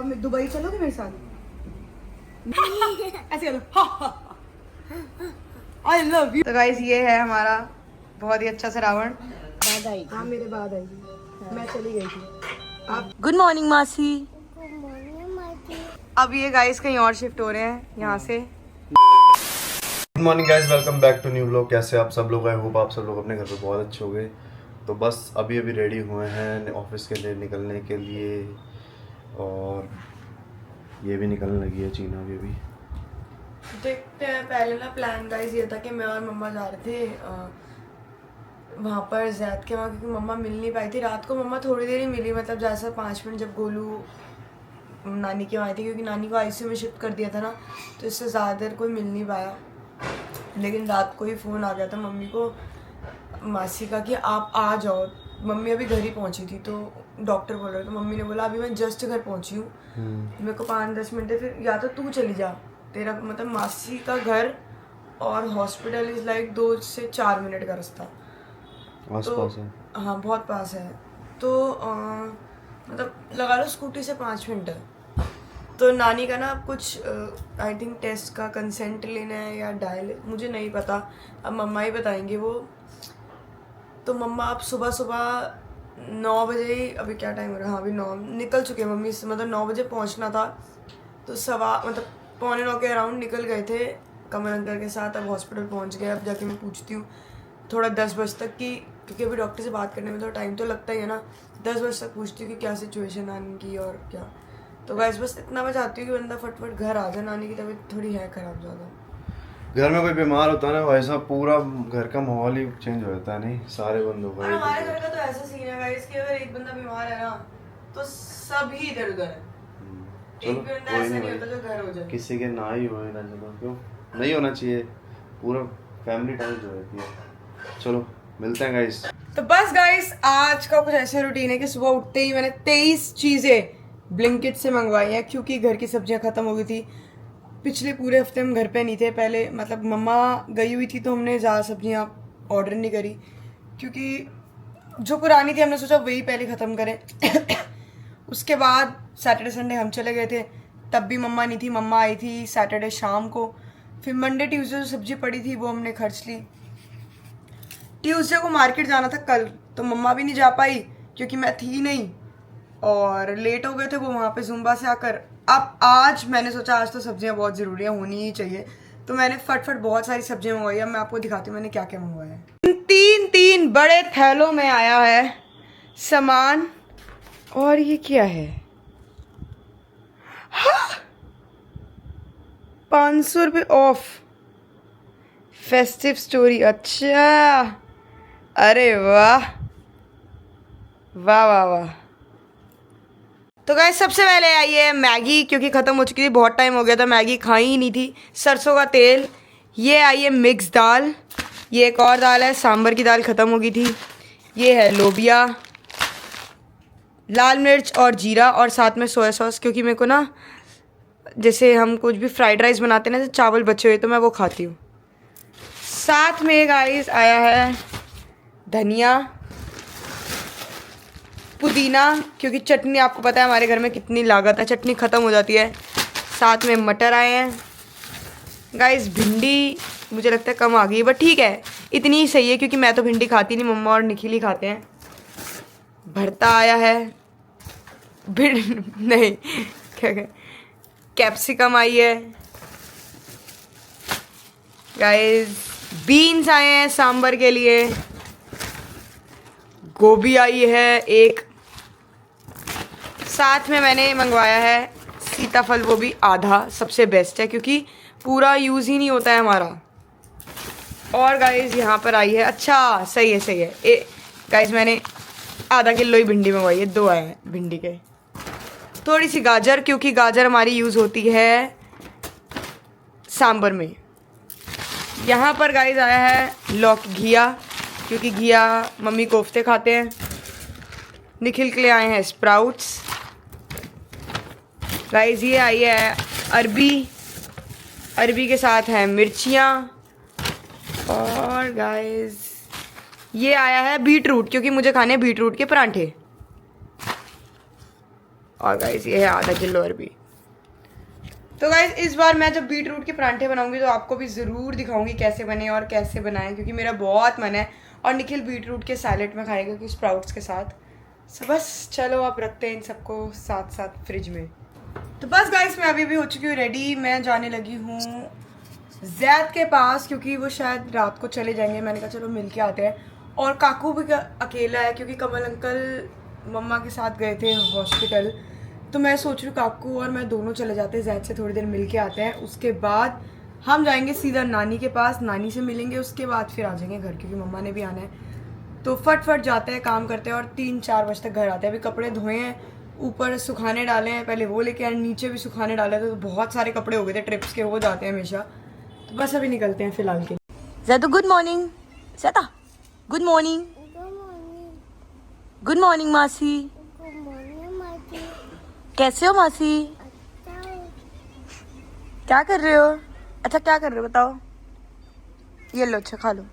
अब दुबई चलोगे मेरे साथ? ऐसे करो, आई लव यू। तो गाइस ये है हमारा बहुत ही अच्छा सा रावण। बाद आई, हाँ मेरे बाद आई, मैं चली गई थी। आप गुड मॉर्निंग मासी। अब ये गाइस कहीं और शिफ्ट हो रहे हैं यहाँ से। Good morning guys, welcome back to new vlog. कैसे आप सब लोग? आई होप आप सब लोग अपने घर पे बहुत अच्छे हो गए। तो बस अभी रेडी हुए हैं ऑफिस के लिए निकलने के लिए, और ये भी निकलने लगी है चीना भी। देखते हैं। पहले ना प्लान गाइस ये था कि मैं और मम्मा जा रहे थे वहाँ पर जैद के वहाँ, क्योंकि मम्मा मिल नहीं पाई थी रात को। मम्मा थोड़ी देर ही मिली, मतलब जैसा 5 मिनट, जब गोलू नानी के वहाँ आई थी, क्योंकि नानी को आईसीयू में शिफ्ट कर दिया था ना, तो इससे ज़्यादा देर कोई मिल नहीं पाया। लेकिन रात को ही फ़ोन आ गया था मम्मी को मासी का कि आप आ जाओ। मम्मी अभी घर ही पहुंची थी, तो डॉक्टर बोल रहे, तो मम्मी ने बोला अभी मैं जस्ट घर पहुंची हूँ, मेरे को 5-10 मिनट है, फिर या तो तू चली जा, तेरा मतलब मासी का घर और हॉस्पिटल इज़ लाइक 2 से 4 मिनट का रास्ता, आसपास है। हाँ बहुत पास है। तो मतलब लगा लो स्कूटी से 5 मिनट है। तो नानी का ना कुछ आई थिंक टेस्ट का कंसेंट लेना है या डायल, मुझे नहीं पता, अब मम्मा ही बताएंगे वो। तो मम्मा आप सुबह सुबह 9 बजे ही, अभी क्या टाइम हो रहा है, हाँ अभी 9 निकल चुके हैं मम्मी से, मतलब 9 बजे पहुंचना था, तो मतलब 8:45 के अराउंड निकल गए थे कमल अंकल के साथ। अब हॉस्पिटल पहुंच गए। अब जाके मैं पूछती हूँ थोड़ा 10 बजे तक की, क्योंकि अभी डॉक्टर से बात करने में थोड़ा टाइम तो लगता ही है ना, 10 बजे तक पूछती हूँ कि क्या सिचुएशन नानी की और क्या। तो गाइस बस इतना मैं चाहती हूँ कि बंदा फटफट घर आ जाए। नानी की तबीयत थोड़ी है ख़राब ज़्यादा। घर में कोई बीमार होता है ना, वैसा पूरा घर का माहौल ही चेंज हो जाता है। नहीं, सारे बंद हो और गए। हमारे घर का तो ऐसा सीन है गाइस कि अगर एक बंदा बीमार है ना, तो सभी इधर उधर है। चलो एक भी बंदा कोई ऐसा नहीं नहीं होता भाई, जो घर हो जाए। किसी के ना ही होए ना, चलो क्यों नहीं होना चाहिए, पूरा फैमिली टाइम जो रहती है। चलो मिलते हैं गाइस। तो बस गाइस आज का कुछ ऐसे रूटीन है कि सुबह उठते ही मैंने 23 चीज़ें ब्लिंकिट से मंगवाई हैं, क्योंकि घर की सब्जियां ख़त्म हो गई थी। पिछले पूरे हफ्ते हम घर पे नहीं थे, पहले मतलब मम्मा गई हुई थी, तो हमने ज़्यादा सब्जियां ऑर्डर नहीं करी, क्योंकि जो पुरानी थी हमने सोचा वही पहले ख़त्म करें। उसके बाद सैटरडे संडे हम चले गए थे, तब भी मम्मा नहीं थी। मम्मा आई थी सैटरडे शाम को, फिर मंडे ट्यूसडे जो सब्जी पड़ी थी वो हमने खर्च ली। ट्यूसडे को मार्केट जाना था कल, तो मम्मा भी नहीं जा पाई क्योंकि मैं थी नहीं, और लेट हो गए थे वो वहाँ पे जुम्बा से आकर। अब आज मैंने सोचा आज तो सब्जियाँ बहुत ज़रूरी है, होनी ही चाहिए, तो मैंने फटफट बहुत सारी सब्जियाँ मंगवाई। अब मैं आपको दिखाती हूँ मैंने क्या क्या मंगवाया है। 3 बड़े थैलों में आया है सामान, और ये क्या है? हाँ! 500 रुपये ऑफ, फेस्टिव स्टोरी। अच्छा, अरे वाह वाह वाह वाह। तो गाइस सबसे पहले आई है मैगी, क्योंकि ख़त्म हो चुकी थी, बहुत टाइम हो गया था, मैगी खाई ही नहीं थी। सरसों का तेल। ये आई है मिक्स दाल। ये एक और दाल है, सांभर की दाल ख़त्म हो गई थी। ये है लोबिया, लाल मिर्च और जीरा, और साथ में सोया सॉस, क्योंकि मेरे को ना जैसे हम कुछ भी फ्राइड राइस बनाते हैं ना, चावल बचे हुए तो मैं वो खाती हूँ। साथ में गाइस आया है धनिया, पुदीना, क्योंकि चटनी आपको पता है हमारे घर में कितनी लागत है, चटनी ख़त्म हो जाती है। साथ में मटर आए हैं गाइस। भिंडी मुझे लगता है कम आ गई है, बट ठीक है, इतनी ही सही है, क्योंकि मैं तो भिंडी खाती नहीं, मम्मा और निखिल ही खाते हैं। भरता आया है, नहीं क्या कैप्सिकम आई है गाइस। बीन्स आए हैं सांभर के लिए। गोभी आई है एक। साथ में मैंने मंगवाया है सीताफल, वो भी आधा, सबसे बेस्ट है क्योंकि पूरा यूज़ ही नहीं होता है हमारा। और गाइस यहाँ पर आई है, अच्छा सही है सही है, गाइस मैंने आधा किलो ही भिंडी मंगवाई है, 2 आए हैं भिंडी के। थोड़ी सी गाजर, क्योंकि गाजर हमारी यूज़ होती है सांभर में। यहाँ पर गाइस आया है लौकी, घिया, क्योंकि घिया मम्मी कोफ्ते खाते हैं। निखिल के लिए आए हैं स्प्राउट्स। गाइस ये आई है अरबी, अरबी के साथ है मिर्चियाँ। और गाइस ये आया है बीट रूट, क्योंकि मुझे खाने बीट रूट के परांठे। और गाइस ये है आधा किलो अरबी। तो गाइस इस बार मैं जब बीट रूट के परांठे बनाऊंगी तो आपको भी ज़रूर दिखाऊंगी कैसे बने और कैसे बनाएं, क्योंकि मेरा बहुत मन है। और निखिल बीट रूट के सैलेड में खाएगा कि स्प्राउट्स के साथ। सो बस चलो आप रखते हैं इन सबको साथ साथ फ्रिज में। तो बस गाइस मैं अभी भी हो चुकी हूँ रेडी। मैं जाने लगी हूँ जैद के पास, क्योंकि वो शायद रात को चले जाएंगे। मैंने कहा चलो मिल के आते हैं। और काकू भी अकेला है, क्योंकि कमल अंकल मम्मा के साथ गए थे हॉस्पिटल। तो मैं सोच रही हूँ काकू और मैं दोनों चले जाते हैं, जैद से थोड़ी देर मिल के आते हैं। उसके बाद हम जाएंगे सीधा नानी के पास, नानी से मिलेंगे। उसके बाद फिर आ जाएंगे घर, क्योंकि मम्मा ने भी आना है। तो फट जाते हैं, काम करते हैं और 3-4 बजे तक घर आते हैं। अभी कपड़े धोए हैं, ऊपर सुखाने डाले हैं, पहले वो लेके आए, नीचे भी सुखाने डाले थे। तो बहुत सारे कपड़े हो गए थे, ट्रिप्स के हो जाते हैं हमेशा। तो बस अभी निकलते हैं फिलहाल के। Zaida good morning. Zaida good morning. Good morning मासी। कैसे हो मासी? क्या कर रहे हो? अच्छा क्या कर रहे हो बताओ? ये लो, अच्छा खा लो।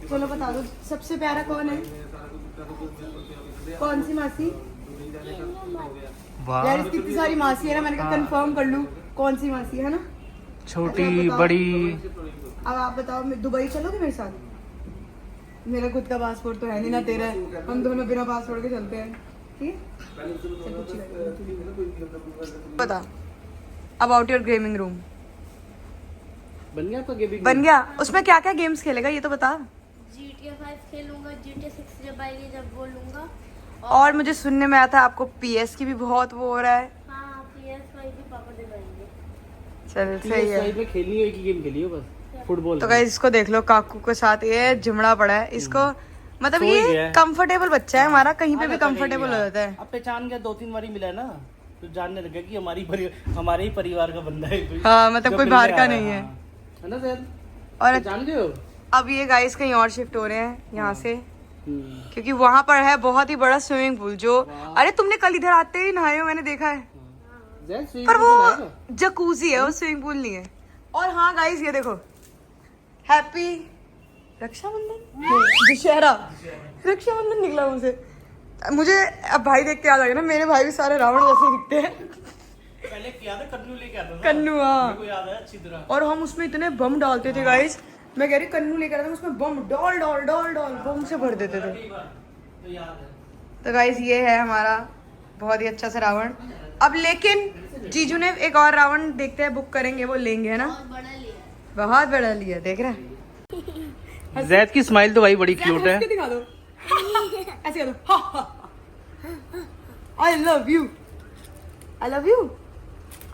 चलो बता दो सबसे प्यारा कौन है? कौन सी मासी? यार कितनी सारी मासी है ना, मैंने कहा कंफर्म कर लूं कौन सी मासी है ना। छोटी बड़ी। अब आप बताओ, दुबई चलोगे मेरे साथ? मेरा खुद का पासपोर्ट तो है नहीं ना, तेरा है। हम दोनों बिना पासपोर्ट के चलते हैं, ठीक है? बता अबाउट योर गेमिंग रूम। बन गया तो गेमिंग बन गया। उसमें क्या क्या गेम्स खेलेगा ये तो बता। GTA 5 खेलूंगा, GTA 6 जब आएगी जब वो लूंगा। और मुझे सुनने में आया था आपको PS की भी बहुत वो हो रहा है। हाँ, PS5 भी पापा दिलाएंगे। चल सही है। साइड में खेलनी हो, एक ही गेम खेली हो बस, फुटबॉल। तो गाइस इसको देख लो, काकू के साथ ये जुमड़ा पड़ा है इसको। मतलब सो ही गया ये है। कंफर्टेबल बच्चा है हमारा, कहीं पे भी आदत आ कंफर्टेबल गई हो है। जाता है। अब पहचान गया, 2-3 बारी मिला है ना, तो जानने लगा कि हमारे ही परिवार का बंदा है कोई। हाँ, मतलब जो कोई मिलने बाहर आ का रहा नहीं है। हाँ। है ना सर? और जान गए हो? अब ये गाइस कहीं और शिफ्ट हो रहे हैं यहाँ से, क्योंकि वहाँ पर है बहुत ही बड़ा स्विमिंग पूल। जो अरे तुमने कल इधर आते ही नहाए हो, मैंने देखा है। पर वो जकूजी है, वो स्विमिंग पूल नहीं है। और हाँ गाइस ये देखो, हैप्पी रक्षाबंधन, दशहरा, रक्षाबंधन निकला मुझे। अब भाई देख के याद आ गया ना, मेरे भाई भी सारे रावण जैसे दिखते हैं। पहले किया था, कन्नू लेके आता था। कन्नू, हाँ। मेरे को याद है अच्छी तरह। और हम उसमें इतने बम डालते थे गाइस। मैं कह रही कन्नू लेकर आते, उसमें बम डॉल बम से भर देते थे। तो याद है। तो गाइस ये है हमारा बहुत ही अच्छा सा रावण। अब लेकिन जीजू ने एक और रावण देखते हैं, बुक करेंगे, वो लेंगे है ना। बड़ा लिया। बहुत बड़ा लिया, देख रहे हैं। जैद की स्माइल तो भाई बड़ी क्यूट है। दिखा दो ऐसे कर दो। आई love you, I love you.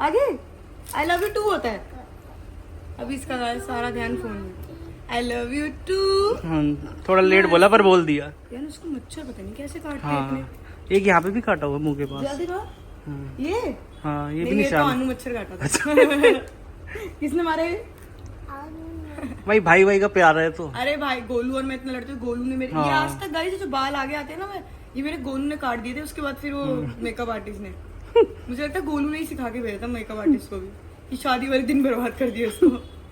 आगे आई लव यू टू होता है। अभी इसका गाइस सारा ध्यान फोन में। I love you too. थोड़ा लेट बोला पर बोल दिया। यार उसको मच्छर पता नहीं कैसे काटते हैं हाँ, इतने। एक यहाँ पे भी काटा हुआ मुंह के पास। जल्दी करो। हाँ। ये हाँ, ये भी नहीं, ये तो निशान। आनू मच्छर काटा था। किसने मारे? भाई भाई का प्यार है तो। अरे भाई गोलू और मैं इतना लड़ते थे, गोलू ने मेरे ये हाँ। आज तक गाइस जो बाल आगे आते हैं ना, मैं ये मेरे गोलू ने काट दिए थे। उसके बाद फिर वो मेकअप आर्टिस्ट ने, मुझे लगता है गोलू ने ही सिखा के भेजा था मेकअप आर्टिस्ट को भी, कि शादी वाले दिन बर्बाद कर दिया उसको।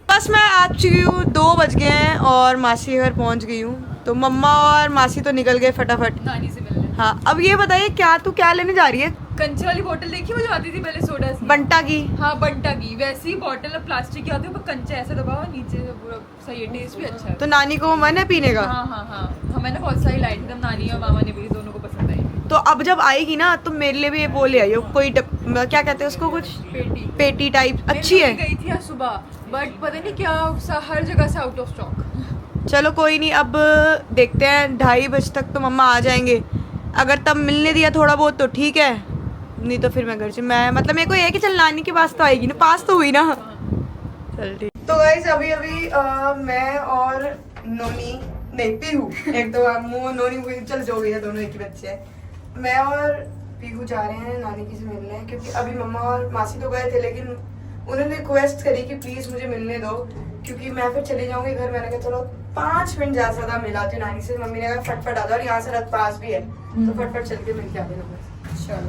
बस मैं आ चुकी हूँ, 2 बज गए हैं और मासी के घर पहुँच गई हूँ। तो मम्मा और मासी तो निकल गए फटाफट नानी से मिलने। हाँ, अब ये बताइए क्या तू क्या लेने जा रही है? कंचे वाली बोतल देखी वो जो आती थी पहले सोडा की? बंटा की। हाँ बंटा की वैसी बोतल, अब प्लास्टिक की आती है, पर कंचा ऐसा दबा हुआ नीचे से पूरा सही है, टेस्ट भी अच्छा है। तो नानी को मन है पीने का? हाँ मैंने बहुत सारी लाई थी, तब नानी और मामा ने भी दोनों को पसंद आई। तो अब जब आएगी ना तो मेरे लिए भी वो ले आइयो, कोई क्या कहते हैं उसको, कुछ पेटी टाइप अच्छी है। गई थी आज सुबह, बट पता नहीं क्या हर जगह से आउट ऑफ स्टॉक। चलो कोई नहीं, अब देखते हैं 2:30 बजे तक तो मम्मा आ जाएंगे। अगर तब मिलने दिया थोड़ा बहुत तो ठीक है, नहीं तो फिर मैं घर से मतलब मेरे को ये है कि चल नानी के पास तो आएगी ना, पास तो हुई ना। चल ठीक। तो गाइस अभी मैं और नोनी नहीं पीहू, एक तो नोनी चल जो भी है, दोनों एक ही बच्चे हैं। मैं और पीहू जा रहे हैं नानी की से मिलने, क्योंकि अभी मम्मा और मासी तो गए थे, लेकिन उन्होंने रिक्वेस्ट करी कि प्लीज मुझे मिलने दो, क्योंकि मैं फिर चले जाऊंगी घर। मैंने कहा चलो 5 मिनट ज्यादा मिलाती हूँ नानी से। मम्मी ने कहा फटफट आ जाओ, और यहाँ से रथ पास भी है तो फटफट चल के मिल के आ देना। चलो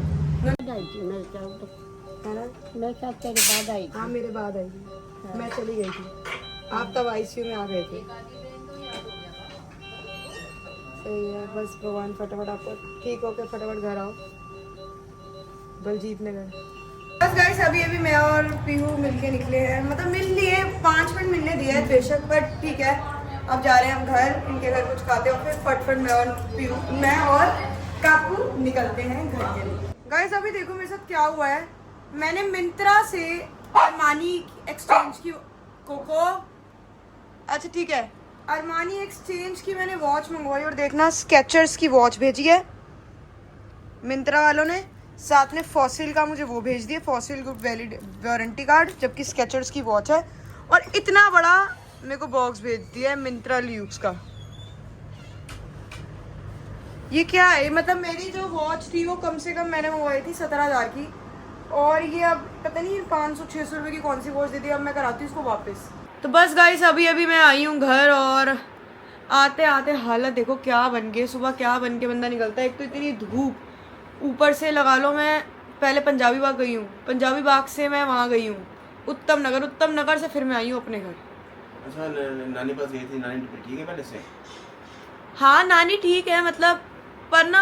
मेरे साथ तेरे बाद आई। हाँ मेरे बाद आएगी, मैं चली गई थी, आप तब ICU में आ गए थे। सही है, बस भगवान फटाफट आपको ठीक होकर फटाफट घर आओ बलजीत नगर। बस गाइस अभी अभी मैं और पीहू मिलके निकले हैं, मतलब मिल लिए, 5 मिनट मिलने दिए हैं बेशक, बट ठीक है अब जा रहे हैं हम घर, इनके घर कुछ खाते और फिर फटफट मैं और काकू निकलते हैं घर के लिए। गाइस अभी देखो मेरे साथ क्या हुआ है, मैंने मिंत्रा से अरमानी एक्सचेंज की कोको, अच्छा ठीक है, अरमानी एक्सचेंज की मैंने वॉच मंगवाई और देखना स्केचर्स की वॉच भेजी है मिंत्रा वालों ने, साथ में फॉसिल का मुझे वो भेज दिया, फॉसिल को वैलिड वारंटी कार्ड, जबकि स्केचर्स की वॉच है, और इतना बड़ा मेरे को बॉक्स भेज दिया है मिंत्रा ल्यूक्स का। ये क्या है, मतलब मेरी जो वॉच थी वो कम से कम मैंने मंगवाई थी 17,000 की, और ये अब पता नहीं 500-600 रुपये की कौन सी वॉच देती है, अब मैं कराती हूँ उसको वापस। तो बस गाइस अभी अभी मैं आई हूँ घर, और आते आते हालत देखो क्या बन गई, सुबह क्या बन के बंदा निकलता है, एक तो इतनी धूप, ऊपर से लगा लो मैं पहले पंजाबी बाग गई हूँ, पंजाबी बाग से मैं वहाँ गई हूँ उत्तम नगर से फिर मैं आई हूँ अपने घर। अच्छा नानी पास गई थी, नानी ठीक है पहले से? हाँ नानी ठीक है, मतलब पर ना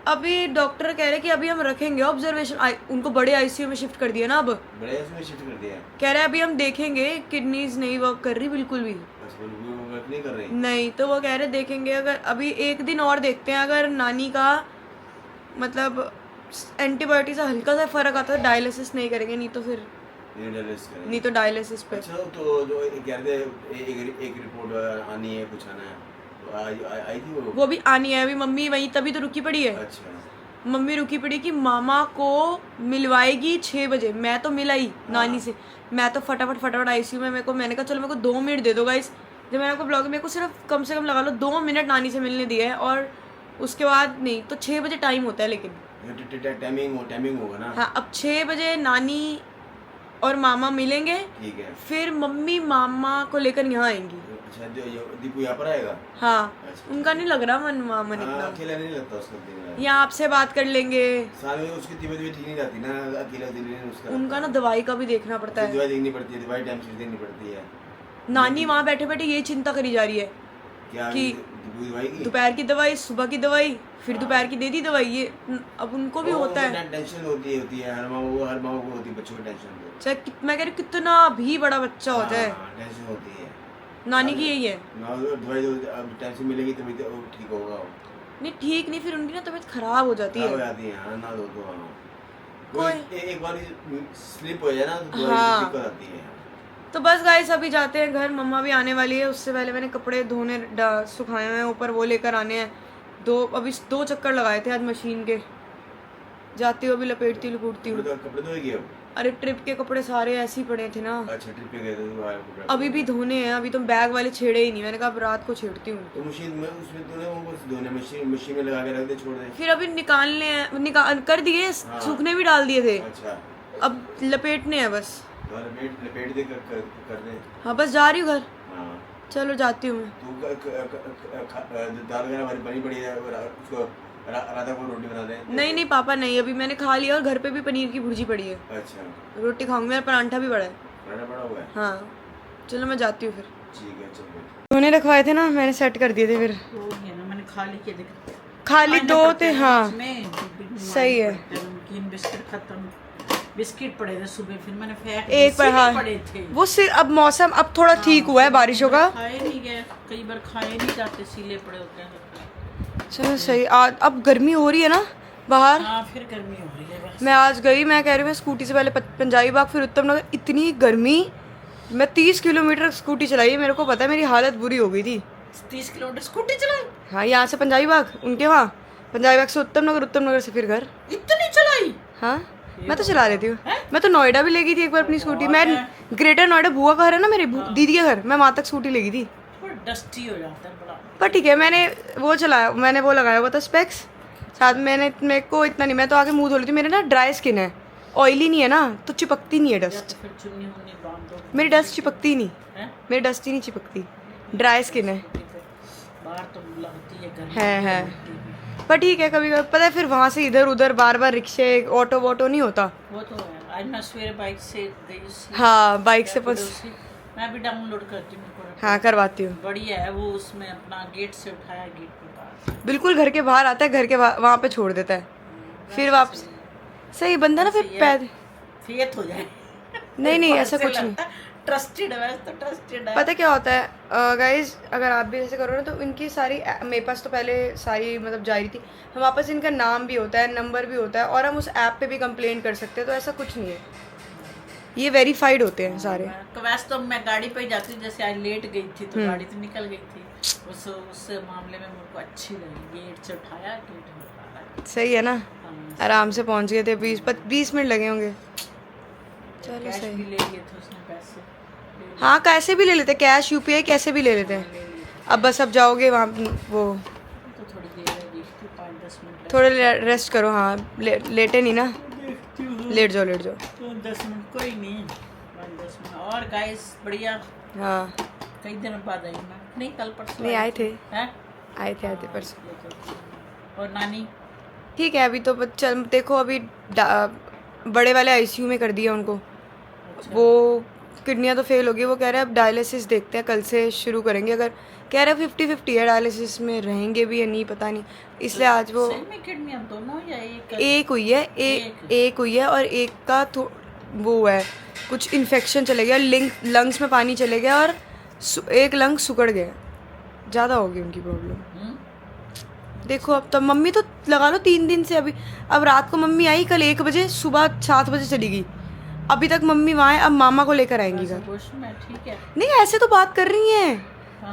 अभी डॉक्टर कह रहे कि अभी हम रखेंगे ऑब्जर्वेशन, उनको बड़े आईसीयू में शिफ्ट कर दिया ना, अब बड़े आईसीयू में शिफ्ट कर दिया, कह रहे अभी हम देखेंगे, किडनीज नहीं वर्क कर रही बिल्कुल भी, वर्क नहीं कर रही नहीं, तो वो कह रहे देखेंगे, अगर अभी एक दिन और देखते हैं, अगर नानी का मतलब एंटीबायोटिक से हल्का सा फर्क आता है डायलिसिस नहीं करेंगे, नहीं तो फिर नहीं तो डायलिसिस पे। अच्छा तो जो कह रहे थे एक रिपोर्ट आनी है, कुछ आना है, तो आई थी वो भी आनी है, अभी मम्मी वहीं तभी तो रुकी पड़ी है। अच्छा मम्मी रुकी पड़ी कि मामा को मिलवाएगी 6 बजे, मैं तो मिलाई नानी से, मैं तो फटाफट आईसीयू में, मैंने कहा चलो मेरे को 2 मिनट दे दो गाइस, जब मैंने आपको ब्लॉग मेरे को सिर्फ कम से कम लगा लो 2 मिनट नानी से मिलने दिया है, और उसके बाद नहीं तो 6 बजे टाइम होता है, लेकिन टाइमिंग होगा ना। हाँ अब 6 बजे नानी और मामा मिलेंगे, ठीक है, फिर मम्मी मामा को लेकर यहाँ आएंगी। अच्छा दीपू यहाँ पर आएगा? हाँ अच्छा, उनका नहीं लग रहा मन मामा हाँ, निकला, अकेला नहीं लगता उसका दिन, यहाँ आपसे बात कर लेंगे, साल में उसकी तबीयत भी ठीक नहीं रहती ना, अकेला दिन उसका, उनका ना दवाई का भी देखना पड़ता है, दवाई देखनी पड़ती है, दवाई टाइम से देखनी पड़ती है। नानी वहाँ बैठे बैठे यही चिंता करी जा रही है क्या कि दवाई की, दोपहर की दवाई, सुबह की दवाई, फिर दोपहर की दे दी दवाई, ये अब उनको भी होता है टेंशन होती है हर माँ को होती है, बच्चों को टेंशन, चाहे मैं कह रही कितना भी बड़ा बच्चा हो जाए, टेंशन होती है, नानी की यही है, दवाई अब टाइम से मिलेगी तभी तो ठीक होगा, नहीं ठीक नहीं, फिर उनकी ना तबीयत खराब हो जाती हो है, जाती है, हाँ ना दो तो कोई एक बार स्लिप हो जाए ना तो हाँ। दिक्कत आती है। तो बस गाइस अभी जाते हैं घर, मम्मा भी आने वाली है, उससे पहले मैंने कपड़े धोने सुखाए हुए हैं ऊपर, वो लेकर आने हैं, अभी 2 चक्कर लगाए थे आज मशीन के, जाती हूँ अभी लपेटती लुपूटती हूँ। कपड़े धोएगी अब? अरे ट्रिप के कपड़े सारे ऐसे ही पड़े थे ना, अच्छा ट्रिप पे गए थे तो आए कपड़े अभी भी धोने हैं, अभी तो बैग वाले छेड़े ही नहीं, मैंने कहा अब रात को छेड़ती हूँ, तो मशीन में उसमें तो वो बस धोने मशीन में लगा के रख दे, छोड़ दे, फिर अभी निकाल कर दिए, सूखने भी डाल दिए थे, अच्छा अब लपेटने हैं बस, लपेट दे कर दे, हाँ बस जा रही हूँ घर, हाँ चलो जाती हूँ मैं। तू दाल वगैरह बनी पड़ी है, उसको राधा को रोटी बना दे। नहीं पापा नहीं, अभी मैंने खा लिया, और घर पे भी पनीर की भुर्जी पड़ी है, अच्छा रोटी खाऊंगी, मेरा परांठा भी बड़ा है, पराठा बड़ा हुआ है, हाँ चलो मैं जाती हूँ फिर। ठीक है चल, उन्होंने रखवाए थे ना, मैंने सेट कर दिए थे, फिर वो है ना, मैंने खा ली के देख, खाली 2 थे, हाँ सही है, नमकीन बिस्किट खत्म, बिस्किट पड़े थे सुबह, फिर मैंने फेंक एक बार हाँ पड़े थे वो सिर्फ अब मौसम अब थोड़ा ठीक हुआ है बारिशों का, खाए नहीं गए, कई बार खाए नहीं जाते, सीले पड़े होते हैं, चलो सही। अब गर्मी हो रही है ना बाहर, हाँ फिर गर्मी हो रही है बस। मैं आज गई, मैं कह रही हूँ मैं स्कूटी से पहले पंजाबी बाग फिर उत्तम नगर, इतनी गर्मी, मैं 30 किलोमीटर स्कूटी चलाई है, मेरे को पता है मेरी हालत बुरी हो गई थी, 30 किलोमीटर स्कूटी चलाई, हाँ यहाँ से पंजाबी बाग, उनके वहाँ पंजाबी बाग से उत्तम नगर से फिर घर, इतनी चलाई, हाँ मैं तो चला लेती हूँ, मैं तो नोएडा भी ले गई थी एक बार अपनी स्कूटी, मैं ग्रेटर नोएडा बुआ का घर है ना मेरी दीदी के घर, मैं वहाँ तक स्कूटी ले गई थी, थोड़ा डस्टी हो जाता है बड़ा, पर ठीक है, मैंने वो लगाया हुआ था स्पेक्स साथ, मेरे को इतना नहीं, मैं तो आके मुंह धो लेती हूँ, मेरे ना ड्राई स्किन है, ऑयली नहीं है ना, तो चिपकती नहीं है डस्ट, फिर चुन्नी मुन्नी बांध दो, मेरी डस्ट चिपकती नहीं, हैं? मेरी डस्ट ही नहीं चिपकती, ड्राई स्किन है, बाहर तो लगती है गर्मी, है पर ठीक है, कभी कभी पता है, फिर वहाँ से इधर उधर बार रिक्शे ऑटो वोटो नहीं होता, वो तो है। आज मैं सवेरे बाइक से गई थी, हाँ बाइक से बस, मैं भी डाउनलोड करती हूँ, हाँ करवाती हूँ, बढ़िया है वो, उसमें अपना गेट से उठाया, गेट पे बाहर बिल्कुल घर के बाहर आता है, घर के वहाँ पे छोड़ देता है, फिर वापस। सही बंदा ना, फिर पैद फेथ हो जाए। नहीं ऐसा कुछ नहीं। ट्रस्टेड है, वैसे तो ट्रस्टेड है। पता क्या होता है गाइज, अगर आप भी ऐसे करो ना तो इनकी सारी मेरे पास तो पहले सारी मतलब जारी थी, हमारे पास इनका नाम भी होता है, नंबर भी होता है, और हम उस ऐप पे भी कंप्लेंट कर सकते हैं, तो ऐसा कुछ नहीं है, ये वेरीफाइड होते हैं सारे। तो वैसे तो मैं गाड़ी पे ही जाती हूँ, जैसे आज लेट गई थी तो गाड़ी तो निकल गई थी, उस मामले में मेरे को अच्छी लगी, गेट से उठाया, गेट में उठाया। सही है ना, आराम से पहुंच गए थे, 20 मिनट लगे होंगे। चलो कैश सही। भी ले लिए थे उसने पैसे। हाँ कैसे भी ले लेते, कैश यूपीआई कैसे भी ले लेते हैं। अब बस अब जाओगे वहाँ वो तो थोड़ी देर है, देखती हूँ 5-10 मिनट थोड़े रेस्ट करो। हाँ लेटे नहीं ना, देखती हूँ। लेट जाओ 10 मिनट कोई नहीं, 5-10 मिनट। और गाइस बढ़िया, हाँ कई दिनों बाद आई मैं, नहीं कल परसों नहीं आए थे, हैं? आए थे परसों। और नानी ठीक है, अभी तो चल देखो, अभी बड़े वाले आईसीयू में कर दिया उनको, वो किडनियाँ तो फेल हो गई, वो कह रहे हैं अब डायलिसिस देखते हैं, कल से शुरू करेंगे, अगर कह रहे हैं 50-50 है, डायलिसिस में रहेंगे भी या नहीं पता नहीं, इसलिए आज वो सही में किडनी अब दोनों या एक? एक हुई है, एक हुई है, और एक का वो है कुछ इन्फेक्शन चले गया, लंग्स में पानी चले गया, और एक लंग सुकड़ गया, ज़्यादा हो गई उनकी प्रॉब्लम। देखो अब तो मम्मी तो लगा लो 3 दिन से, अभी अब रात को मम्मी आई, कल 1 बजे, सुबह 7 बजे चली गई, अभी तक मम्मी वहाँ है, अब मामा को लेकर आएंगी घर। ठीक है। नहीं ऐसे तो बात कर रही हैं,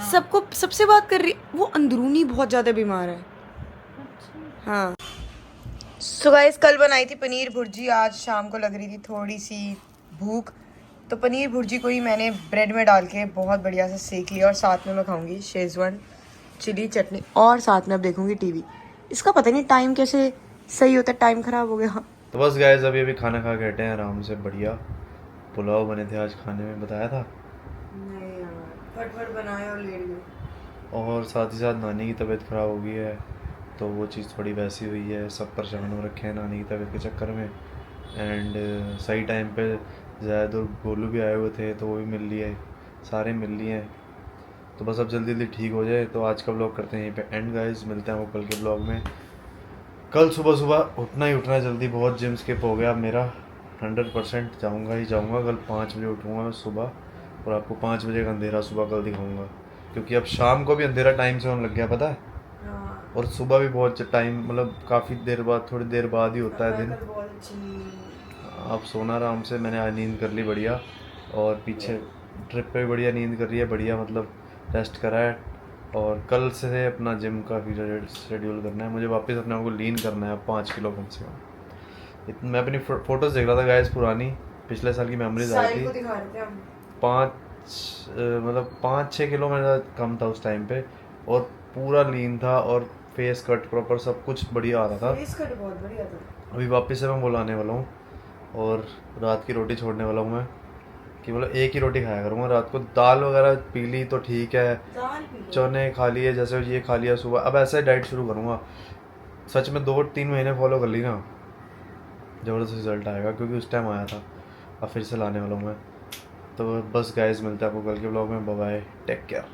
सबको सबसे बात कर रही, वो अंदरूनी बहुत ज़्यादा बीमार है। हाँ सो गाइस, कल बनाई थी पनीर भुर्जी, आज शाम को लग रही थी थोड़ी सी भूख, तो पनीर भुर्जी को ही मैंने ब्रेड में डाल के बहुत बढ़िया से सेक लिया, और साथ में मैं खाऊंगी शेजवान चिली चटनी, और साथ में अब देखूंगी टीवी। इसका पता नहीं टाइम कैसे सही होता है, टाइम ख़राब हो गया। तो बस गाइस अभी खाना खा के हटे हैं आराम से, बढ़िया पुलाव बने थे आज, खाने में बताया था, नहीं यार, फटफट बनाया और लेट गए। और साथ ही साथ नानी की तबीयत ख़राब हो गई है, तो वो चीज़ थोड़ी वैसी हुई है, सब परेशान हो रखे हैं नानी की तबीयत के चक्कर में। एंड सही टाइम पे ज़ायद और गोलू भी आए हुए थे, तो वो भी मिल लिए, सारे मिल लिए हैं, तो बस अब जल्दी जल्दी ठीक हो जाए। तो आज का ब्लॉग करते हैं यहीं पे एंड गाइस, मिलते हैं वो कल के ब्लॉग में। कल सुबह सुबह उठना ही उठना है जल्दी, बहुत जिम स्किप हो गया अब मेरा, 100% जाऊँगा ही जाऊँगा, कल 5 बजे उठूँगा मैं सुबह, और आपको 5 बजे का अंधेरा सुबह कल दिखाऊँगा, क्योंकि अब शाम को भी अंधेरा टाइम से होने लग गया पता है, और सुबह भी बहुत टाइम, मतलब काफ़ी देर बाद, थोड़ी देर बाद ही होता है दिन। आप सोना आराम से, मैंने आज नींद कर ली बढ़िया, और पीछे ट्रिप पे भी बढ़िया नींद कर रही है, बढ़िया मतलब रेस्ट करा है, और कल से अपना जिम का शेड्यूल करना है मुझे, वापस अपने आप को लीन करना है 5 किलो कम से कम। मैं अपनी फ़ोटोज़ देख रहा था गाइस, पुरानी पिछले साल की मेमोरीज आ रही थी, 5-6 किलो मेरा कम था उस टाइम पे, और पूरा लीन था, और फेस कट प्रॉपर सब कुछ बढ़िया आ रहा था, फेस कट बहुत बढ़िया था। अभी वापस से मैं बुलाने वाला हूँ, और रात की रोटी छोड़ने वाला हूँ मैं, कि मतलब एक ही रोटी खाया करूँगा रात को, दाल वगैरह पी ली तो ठीक है, चने खा लिए, जैसे ये खा लिया सुबह, अब ऐसे डाइट शुरू करूँगा, सच में 2-3 महीने फॉलो कर ली ना, ज़बरदस्त रिजल्ट आएगा, क्योंकि उस टाइम आया था, अब फिर से लाने वाला हूँ मैं। तो बस गाइस, मिलते हैं आपको कल के ब्लॉग में, बाय बाय, टेक केयर।